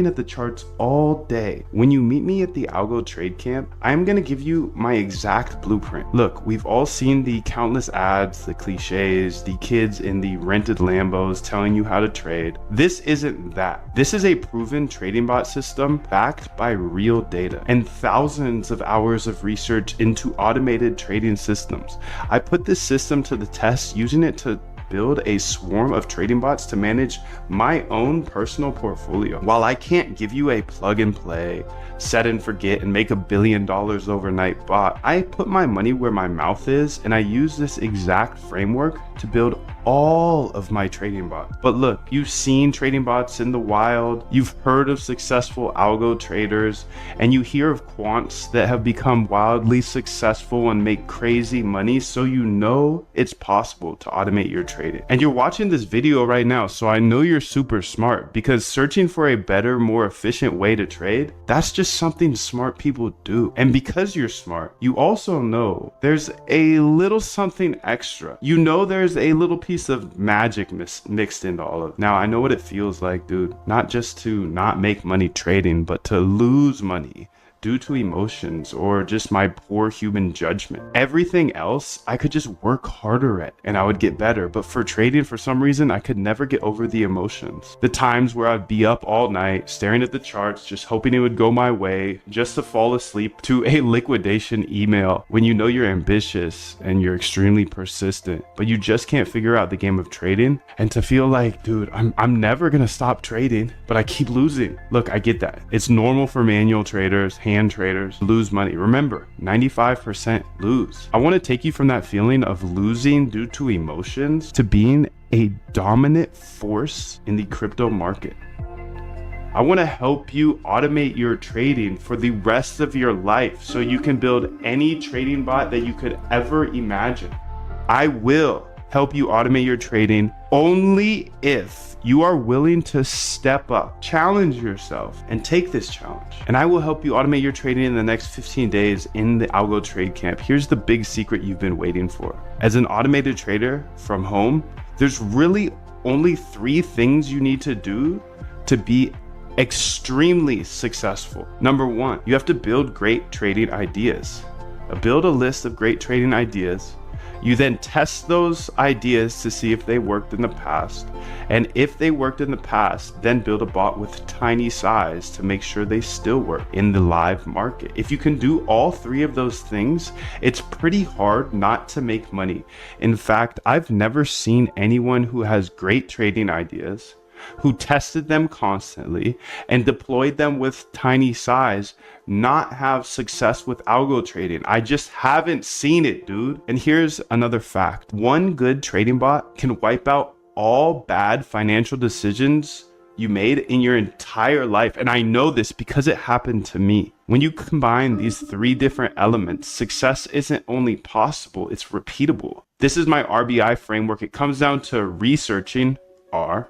at the charts all day. When you meet me at the Algo Trade Camp, I'm gonna give you my exact blueprint. Look, we've all seen the countless ads, the cliches, the kids in the rented Lambos telling you how to trade. This isn't that. This is a proven trading bot system backed by real data and thousands of hours of research into automated trading systems. I put this system to the test using it to build a swarm of trading bots to manage my own personal portfolio. While I can't give you a plug and play, set and forget and make $1 billion overnight bot, I put my money where my mouth is, and I use this exact framework to build all of my trading bots. But look, you've seen trading bots in the wild, you've heard of successful algo traders, and you hear of quants that have become wildly successful and make crazy money, so you know it's possible to automate your trading. And you're watching this video right now, so I know you're super smart, because searching for a better, more efficient way to trade, that's just something smart people do. And because you're smart, you also know there's a little something extra. You know there's a little piece of magic mixed into all of it. Now, I know what it feels like, dude. Not just to not make money trading, but to lose money due to emotions or just my poor human judgment. Everything else I could just work harder at and I would get better, but for trading, for some reason, I could never get over the emotions. The times where I'd be up all night staring at the charts, just hoping it would go my way, just to fall asleep to a liquidation email. When you know you're ambitious and you're extremely persistent, but you just can't figure out the game of trading, and to feel like, dude, I'm never gonna stop trading, but I keep losing. Look, I get that. It's normal for manual traders, hand traders, lose money. Remember, 95% lose. I want to take you from that feeling of losing due to emotions to being a dominant force in the crypto market. I want to help you automate your trading for the rest of your life so you can build any trading bot that you could ever imagine. I will help you automate your trading only if you are willing to step up, challenge yourself, and take this challenge. And I will help you automate your trading in the next 15 days in the Algo Trade Camp. Here's the big secret you've been waiting for. As an automated trader from home, there's really only 3 things you need to do to be extremely successful. Number 1, you have to build great trading ideas. Build a list of great trading ideas. You then test those ideas to see if they worked in the past. And if they worked in the past, then build a bot with tiny size to make sure they still work in the live market. If you can do all 3 of those things, it's pretty hard not to make money. In fact, I've never seen anyone who has great trading ideas, who tested them constantly and deployed them with tiny size, not have success with algo trading. I just haven't seen it, dude. And here's another fact. One good trading bot can wipe out all bad financial decisions you made in your entire life. And I know this because it happened to me. When you combine these 3 different elements, success isn't only possible, it's repeatable. This is my RBI framework. It comes down to researching, R,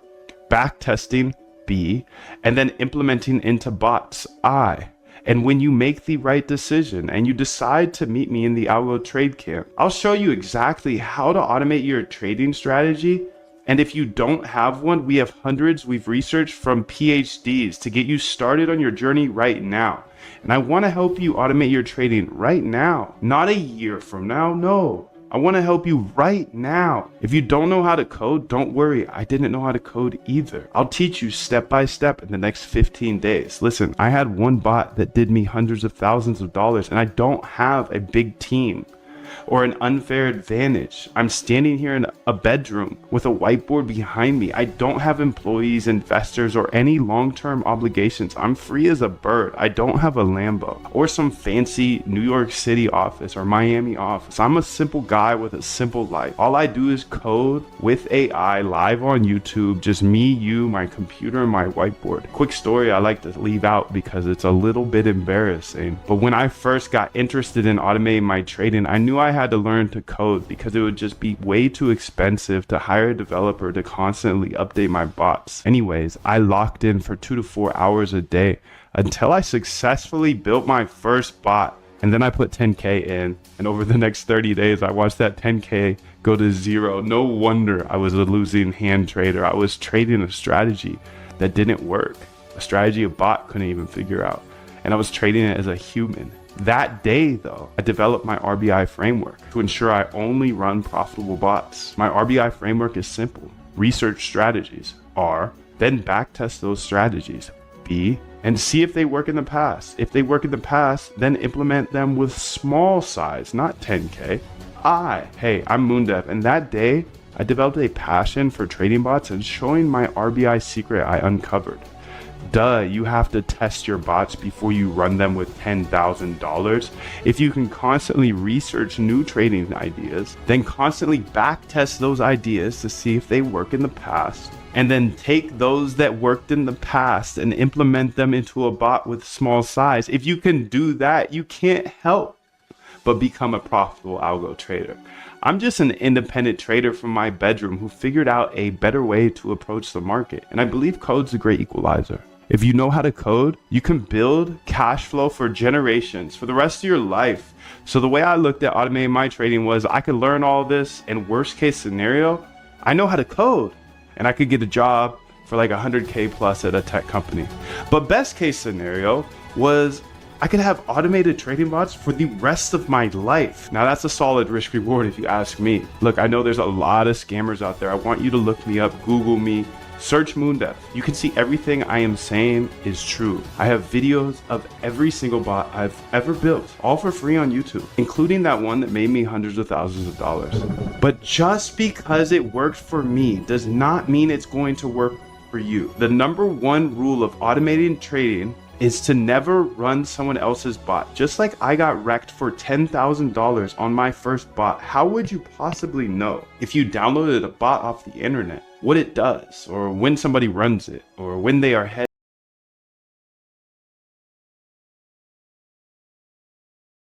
back testing, B, and then implementing into bots, I. And when you make the right decision and you decide to meet me in the Algo Trade Camp, I'll show you exactly how to automate your trading strategy. And if you don't have one, we have hundreds we've researched from PhDs to get you started on your journey right now. And I want to help you automate your trading right now, not a year from now, no. I want to help you right now. If you don't know how to code, don't worry. I didn't know how to code either. I'll teach you step by step in the next 15 days. Listen, I had one bot that did me hundreds of thousands of dollars, and I don't have a big team or an unfair advantage. I'm standing here in a bedroom with a whiteboard behind me. I don't have employees, investors, or any long-term obligations. I'm free as a bird. I don't have a Lambo or some fancy New York City office or Miami office. I'm a simple guy with a simple life. All I do is code with AI live on YouTube, just me, you, my computer, and my whiteboard. Quick story I like to leave out because it's a little bit embarrassing. But when I first got interested in automating my trading, I knew I had to learn to code because it would just be way too expensive to hire a developer to constantly update my bots. Anyways, I locked in for 2 to 4 hours a day until I successfully built my first bot. And then I put 10K in, and over the next 30 days, I watched that 10K go to 0. No wonder I was a losing hand trader. I was trading a strategy that didn't work. a strategy a bot couldn't even figure out. And I was trading it as a human. That day, though, I developed my RBI framework to ensure I only run profitable bots. My RBI framework is simple. Research strategies. R, then backtest those strategies. B, and see if they work in the past. If they work in the past, then implement them with small size, not 10K. Hey, I'm Moondev, and that day, I developed a passion for trading bots and showing my RBI secret I uncovered. You have to test your bots before you run them with $10,000. If you can constantly research new trading ideas, then constantly backtest those ideas to see if they work in the past, and then take those that worked in the past and implement them into a bot with small size. If you can do that, you can't help but become a profitable algo trader. I'm just an independent trader from my bedroom who figured out a better way to approach the market, and I believe code's a great equalizer. If you know how to code, you can build cash flow for generations, for the rest of your life. So the way I looked at automating my trading was I could learn all this, and worst case scenario, I know how to code and I could get a job for like 100K plus at a tech company. But best case scenario was I could have automated trading bots for the rest of my life. Now that's a solid risk reward if you ask me. Look, I know there's a lot of scammers out there. I want you to look me up, Google me, search Moondev. You can see everything I am saying is true. I have videos of every single bot I've ever built, all for free on YouTube, including that one that made me hundreds of thousands of dollars. But just because it worked for me does not mean it's going to work for you. The number one rule of automating trading is to never run someone else's bot. Just like I got wrecked for $10,000 on my first bot, how would you possibly know if you downloaded a bot off the internet what it does, or when somebody runs it, or when they are head